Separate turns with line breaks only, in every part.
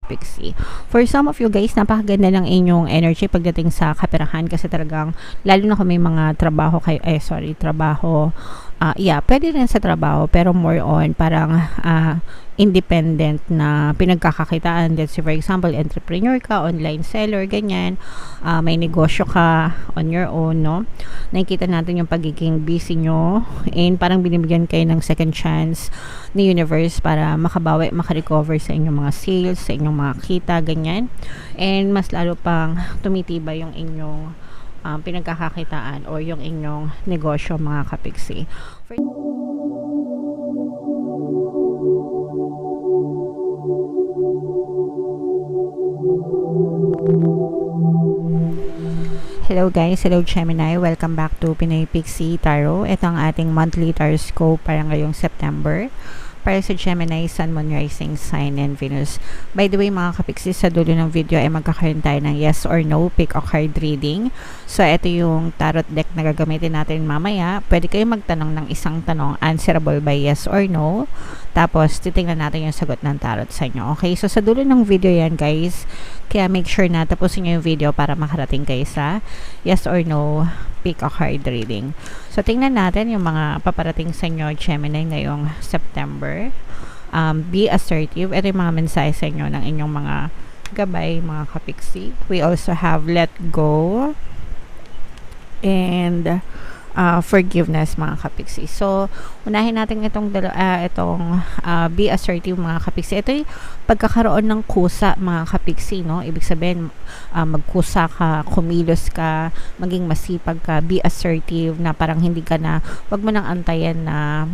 kapiksi. For some of you guys, napakaganda ng inyong energy pagdating sa kaperahan kasi talagang, lalo na kung may mga trabaho kayo, trabaho, pwede rin sa trabaho, pero more on parang independent na pinagkakakitaan. Let's say for example, entrepreneur ka, online seller, ganyan, may negosyo ka on your own, no? Nakikita natin yung pagiging busy nyo and parang binibigyan kayo ng second chance ni universe para makabawi, makarecover sa inyong mga sales, sa inyong mga kita, ganyan. And mas lalo pang tumitibay yung inyong pinagkakakitaan or yung inyong negosyo, mga kapiksi. Hello guys, hello Gemini, welcome back to Pinoy Pixie Tarot. Ito ang ating monthly tarot scope para ngayong September para sa Gemini, Sun, Moon, Rising, Sign, and Venus. By the way mga kapiksi, sa dulo ng video ay magkakaroon tayo ng yes or no pick a card reading. So ito yung tarot deck na gagamitin natin mamaya. Pwede kayo magtanong ng isang tanong, answerable by yes or no. Tapos titingnan natin yung sagot ng tarot sa inyo. Okay, so sa dulo ng video yan guys, kaya make sure na tapusin nyo yung video para makarating kayo sa yes or no pick a card reading. So tingnan natin yung mga paparating sa inyo Gemini ngayong September. Be assertive. Ito yung mga mensahe sa inyo ng inyong mga gabay, mga kapiksi. We also have let go and forgiveness, mga kapiksi. So, unahin natin itong be assertive, mga kapiksi. Ito yung pagkakaroon ng kusa, mga kapiksi, no? Ibig sabihin, magkusa ka, kumilos ka, maging masipag ka, be assertive, na parang hindi ka na, wag mo nang antayan na,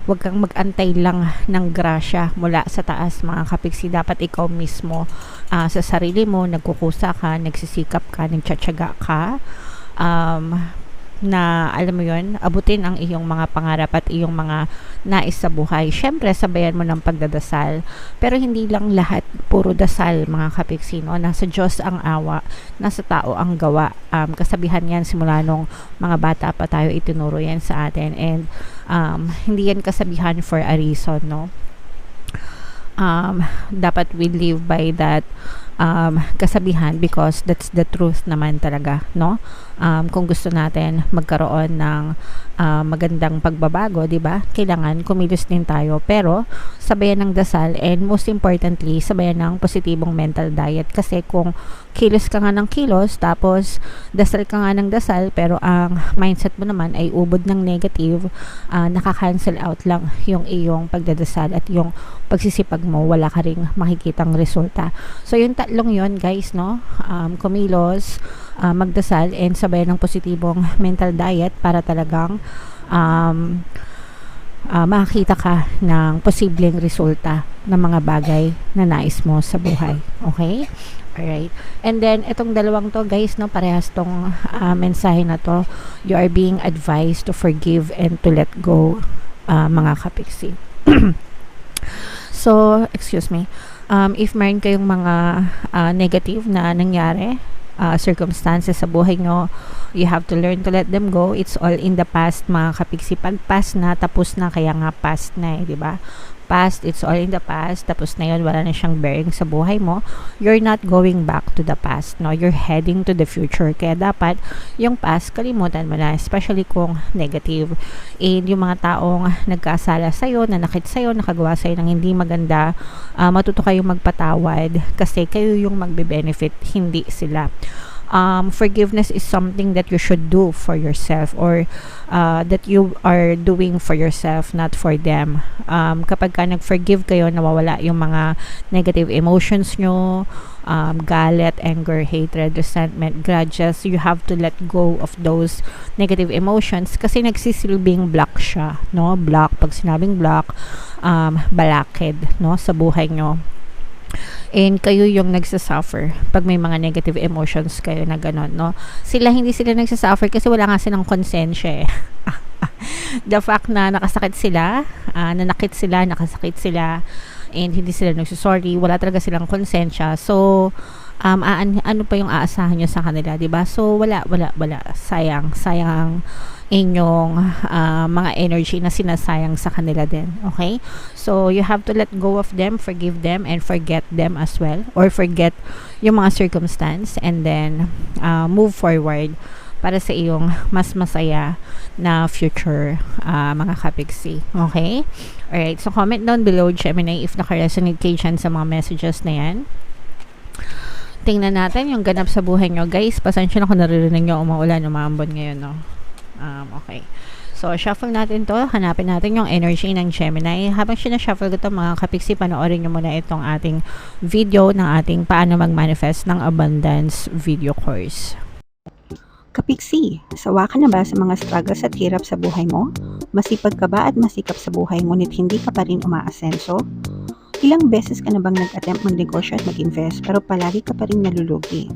wag kang mag-antay lang ng grasya mula sa taas, mga kapiksi. Dapat ikaw mismo, sa sarili mo, nagkukusa ka, nagsisikap ka, nagtsatsaga ka, na alam mo yun, abutin ang iyong mga pangarap at iyong mga nais sa buhay. Syempre, sabayan mo ng pagdadasal, pero hindi lang lahat puro dasal, mga kapiksi, no? Nasa Diyos ang awa, nasa tao ang gawa. Kasabihan yan simula nung mga bata pa tayo, itinuro yan sa atin, and hindi yan kasabihan for a reason, no? Dapat we live by that kasabihan because that's the truth naman talaga, no? Kung gusto natin magkaroon ng magandang pagbabago, 'di ba? Kailangan kumilos din tayo, pero sabayan ng dasal, and most importantly, sabayan ng positibong mental diet. Kasi kung kilos ka nga ng kilos, tapos dasal ka nga ng dasal, pero ang mindset mo naman ay ubod ng negative, nakaka-cancel out lang yung iyong pagdadasal at yung pagsisipag mo, wala ka ring makikitang resulta. So yung tatlong yon guys, no? Kumilos, magdasal, and sabayan ng positibong mental diet para talagang makakita ka ng posibleng resulta ng mga bagay na nais mo sa buhay. Okay? Alright. And then, itong dalawang to guys, no, parehas tong mensahe na to. You are being advised to forgive and to let go, mga kapiksi. So, excuse me. If meron kayong mga negative na nangyari, circumstances sa buhay nyo, you have to learn to let them go. It's all in the past, mga kapiksi. Pag past na, tapos na, kaya nga past na eh, di ba? Past, it's all in the past, tapos na yun, wala na siyang bearing sa buhay mo. You're not going back to the past, no? You're heading to the future. Kaya dapat, yung past, kalimutan mo na, especially kung negative. And yung mga taong nagkasala sa'yo, nanakit sa'yo, nakagawa sa'yo ng hindi maganda, matuto kayong magpatawad kasi kayo yung magbe-benefit, hindi sila. Forgiveness is something that you should do for yourself, or that you are doing for yourself, not for them. Kapag ka nag-forgive kayo, nawawala yung mga negative emotions nyo, galit, anger, hatred, resentment, grudges. You have to let go of those negative emotions kasi nagsisilbing block siya, no? Block, pag sinabing block, balakid, no, sa buhay nyo. And kayo yung nagsasuffer pag may mga negative emotions kayo na gano'n, no? Hindi sila nagsasuffer kasi wala nga silang konsensya eh. The fact na nakasakit sila, nanakit sila, nakasakit sila, and hindi sila nagsusorry, wala talaga silang konsensya. So, ano pa yung aasahan nyo sa kanila, diba? So, wala. Sayang ang inyong mga energy na sinasayang sa kanila din. Okay? So, you have to let go of them, forgive them, and forget them as well. Or forget yung mga circumstance and then move forward para sa iyong mas masaya na future, mga kapiksi. Okay? Alright, so comment down below, Gemini, if naka-resonate kayo dyan sa mga messages na yan. Tingnan natin yung ganap sa buhay nyo. Guys, pasensya na kung naririnig nyo umaulan, umambon ngayon, no? Okay. So, shuffle natin to. Hanapin natin yung energy ng Gemini. Habang sinashuffle ko to, mga kapiksi, panoorin nyo muna itong ating video ng ating paano mag-manifest ng abundance video course.
Kapiksi, sawa ka na ba sa mga struggles at hirap sa buhay mo? Masipag ka ba at masikap sa buhay ngunit hindi ka pa rin umaasenso? Ilang beses ka na bang nag-attempt magnegosyo at mag-invest pero palagi ka pa rin nalulugi?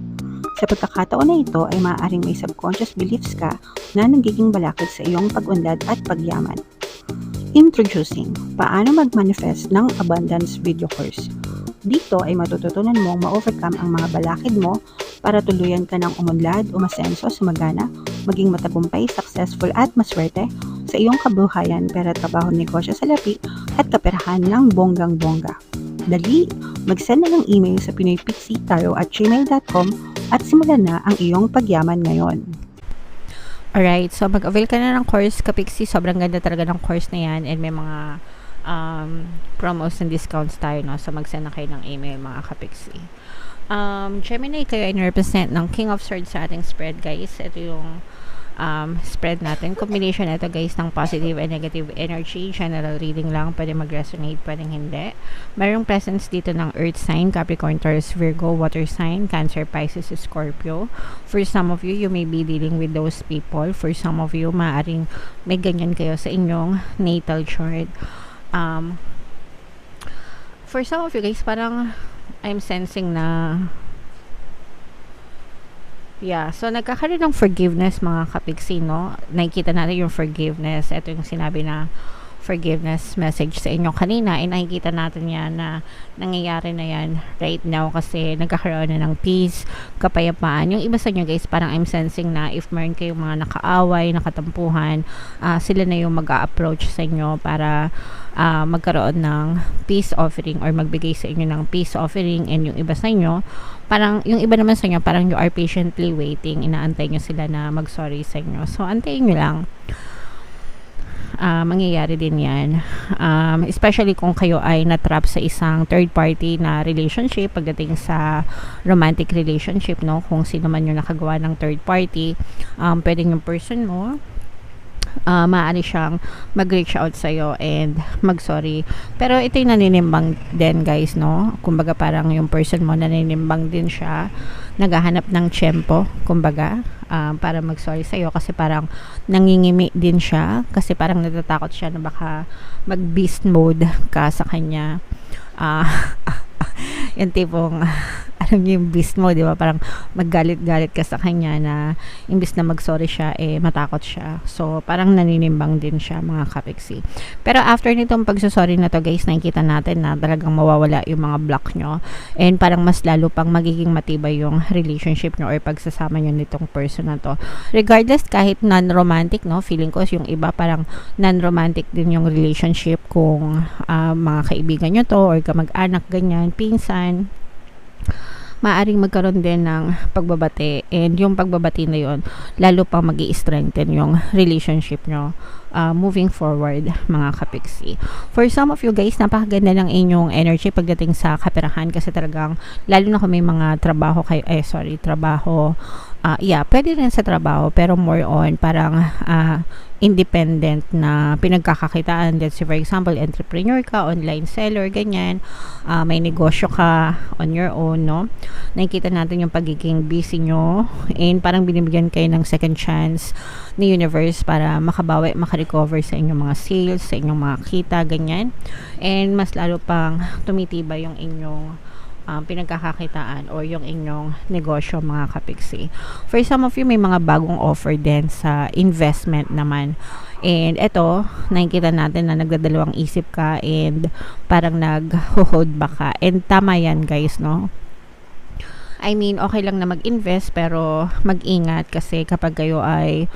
Sa pagkakataon na ito ay maaaring may subconscious beliefs ka na nagiging balakid sa iyong pag-unlad at pagyaman. Introducing, paano mag-manifest ng abundance video course. Dito ay matututunan mong ma-overcome ang mga balakid mo para tuluyan ka ng umunlad, umasenso, sumagana, maging matagumpay, successful at maswerte sa iyong kabuhayan, pera, trabaho, negosyo, salapi at kaperahan ng bonggang-bongga. Dali, mag-send na ng email sa pinoypixitaro@gmail.com at simulan na ang iyong pagyaman ngayon.
Alright, so mag-avail ka na ng course, kapiksi. Sobrang ganda talaga ng course na yan and may mga promos and discounts tayo, no? So mag-send na kayo ng email, mga kapiksi. Gemini, kayo ay represent ng King of Swords sa ating spread, guys. Ito yung spread natin. Combination ito, guys, ng positive and negative energy. General reading lang. Pwede mag-resonate, pwedeng hindi. Mayroong presence dito ng Earth sign, Capricorn, Taurus, Virgo, Water sign, Cancer, Pisces, Scorpio. For some of you, you may be dealing with those people. For some of you, maaaring may ganyan kayo sa inyong natal chart. For some of you, guys, parang I'm sensing na so nagkakaroon ng forgiveness, mga kapiksi, no? Nakikita natin yung forgiveness. Ito yung sinabi na forgiveness message sa inyo kanina, ay nakikita natin yan na nangyayari na yan right now kasi nagkakaroon na ng peace, kapayapaan. Yung iba sa inyo, guys, parang I'm sensing na if meron kayong mga nakaaway, nakatampuhan, sila na yung mag-a-approach sa inyo para magkaroon ng peace offering or magbigay sa inyo ng peace offering. And yung iba sa inyo, parang yung iba naman sa inyo, parang you are patiently waiting, inaantay nyo sila na mag-sorry sa inyo. So antayin nyo lang. Mangyayari din yan, especially kung kayo ay natrap sa isang third party na relationship. Pagdating sa romantic relationship, no, kung sino man yung nakagawa ng third party, pwedeng yung person mo maaari siyang mag-reach out sa'yo and mag-sorry. Pero ito yung naninimbang din, guys, no? Kumbaga parang yung person mo naninimbang din siya, naghahanap ng tiyempo, kumbaga, para mag-sorry sa'yo kasi parang nangingimi din siya kasi parang natatakot siya na baka mag-beast mode ka sa kanya. Yung tipong alam niyo yung beast mo, di ba? Parang maggalit-galit ka sa kanya na imbis na mag-sorry siya, matakot siya. So, parang naninimbang din siya, mga kapiksi. Pero after nitong pagsasorry na to, guys, nakikita natin na talagang mawawala yung mga block nyo. And parang mas lalo pang magiging matibay yung relationship nyo or pagsasama nyo nitong person na to. Regardless, kahit non-romantic, no? Feeling ko yung iba parang non-romantic din yung relationship kung mga kaibigan nyo to or kamag-anak, ganyan, pinsan, maaring magkaroon din ng pagbabati, and yung pagbabati na yun lalo pang mag-i-strengthen yung relationship nyo moving forward, mga kapiksi. For some of you, guys, napakaganda ng inyong energy pagdating sa kaperahan kasi talagang lalo na kung may mga trabaho kayo, pwede rin sa trabaho pero more on parang independent na pinagkakakitaan. Let's say for example, entrepreneur ka, online seller, ganyan, may negosyo ka on your own, no? Nakikita natin yung pagiging busy nyo and parang binibigyan kayo ng second chance ni universe para makabawi, makarecover sa inyong mga sales, sa inyong mga kita, ganyan, and mas lalo pang tumitibay yung inyong pinagkakakitaan o yung inyong negosyo, mga kapiksi. For some of you, may mga bagong offer din sa investment naman. And eto, nakikita natin na nagdadalawang isip ka and parang nag-hold back ka. And tama yan, guys, no? I mean, okay lang na mag-invest pero mag-ingat kasi kapag kayo ay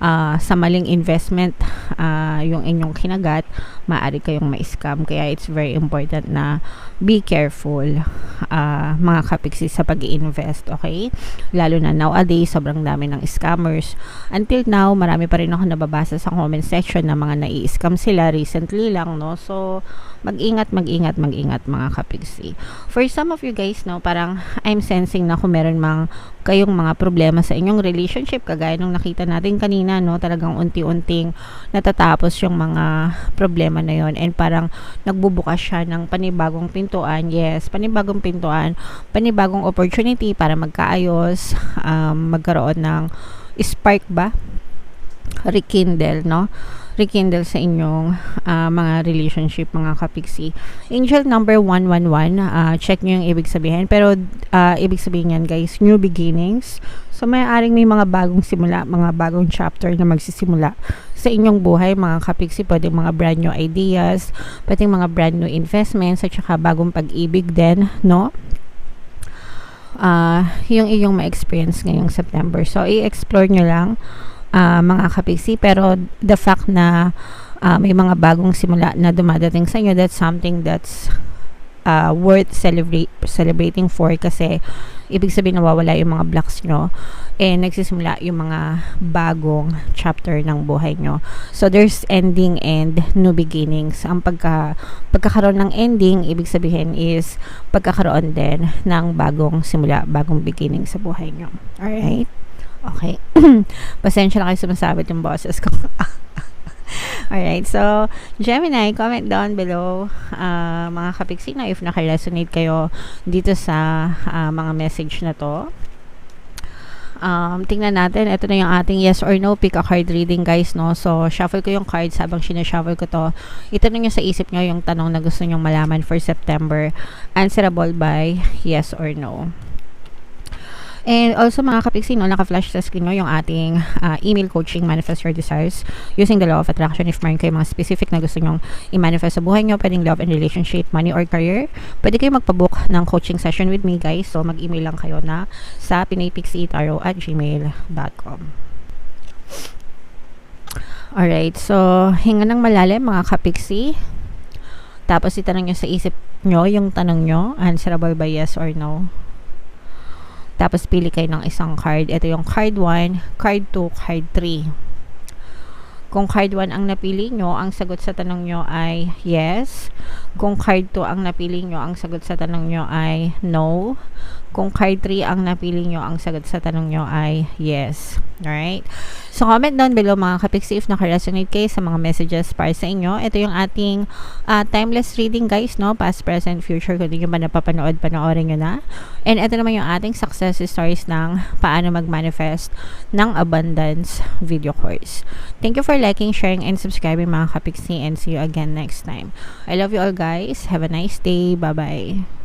sa maling investment yung inyong kinagat, maaari kayong ma-scam. Kaya it's very important na be careful mga kapiksi sa pag-i-invest, okay? Lalo na nowadays, sobrang dami ng scammers. Until now, marami pa rin ako nababasa sa comment section na mga nai-scam sila recently lang, no? So, mag-ingat mga kapiksi. For some of you guys, no, parang I'm sensing na kung meron kayong mga problema sa inyong relationship, kagaya nung nakita natin kanina, no, talagang unti-unting natatapos yung mga problema na yon, and parang nagbubukas siya ng panibagong pintuan. Yes, panibagong pintuan, panibagong opportunity para magkaayos, magkaroon ng spark ba? Rekindle, no? Rekindle sa inyong mga relationship, mga kapiksi. Angel number 111, check nyo yung ibig sabihin. Pero ibig sabihin yan, guys, new beginnings. So may mga bagong simula, mga bagong chapter na magsisimula sa inyong buhay, mga kapiksi. Pwedeng mga brand new ideas, pwedeng mga brand new investments, at saka bagong pag-ibig din, no? Yung iyong ma-experience ngayong September. So i-explore nyo lang, mga kapiksi, pero the fact na may mga bagong simula na dumadating sa inyo, that's something that's worth celebrating for, kasi ibig sabihin nawawala yung mga blocks nyo and nagsisimula yung mga bagong chapter ng buhay nyo. So there's ending and new beginnings. Ang pagkakaroon ng ending, ibig sabihin is pagkakaroon din ng bagong simula, bagong beginning sa buhay nyo. Alright? Okay. Pasensya na kayo sumasabit yung boses ko. Alright, so Gemini, comment down below, mga kapiksi, na if naka-resonate kayo dito sa mga message na to. Tingnan natin, ito na yung ating yes or no pick a card reading, guys, no? So shuffle ko yung cards. Habang sinashuffle ko to, itanong nyo sa isip nyo yung tanong na gusto nyong malaman for September, answerable by yes or no. And also, mga kapiksi, no, naka-flash sa screen nyo yung ating email coaching, Manifest Your Desires, using the law of attraction. If mayroon kayo mga specific na gusto nyong i-manifest sa buhay nyo, pwedeng love and relationship, money or career, pwede kayo magpabook ng coaching session with me, guys. So mag-email lang kayo na sa pinaypixietarot@gmail.com. Alright, so hinga ng malalim, mga kapiksi. Tapos itanong nyo sa isip nyo yung tanong nyo, answerable by yes or no. Tapos pili kayo ng isang card. Ito yung card 1, card 2, card 3. Kung card 1 ang napili nyo, ang sagot sa tanong nyo ay yes. Kung card 2 ang napili nyo, ang sagot sa tanong nyo ay no. Kung card 3 ang napili nyo, ang sagot sa tanong nyo ay yes. Alright? So, comment down below, mga kapiksi, if naka-resonate kayo sa mga messages para sa inyo. Ito yung ating timeless reading, guys, no? Past, present, future. Kung hindi nyo ba napapanood, panoorin nyo na. And ito naman yung ating success stories ng paano mag-manifest ng abundance video course. Thank you for liking, sharing, and subscribing, mga kapiksi, and see you again next time. I love you all, guys. Have a nice day. Bye-bye.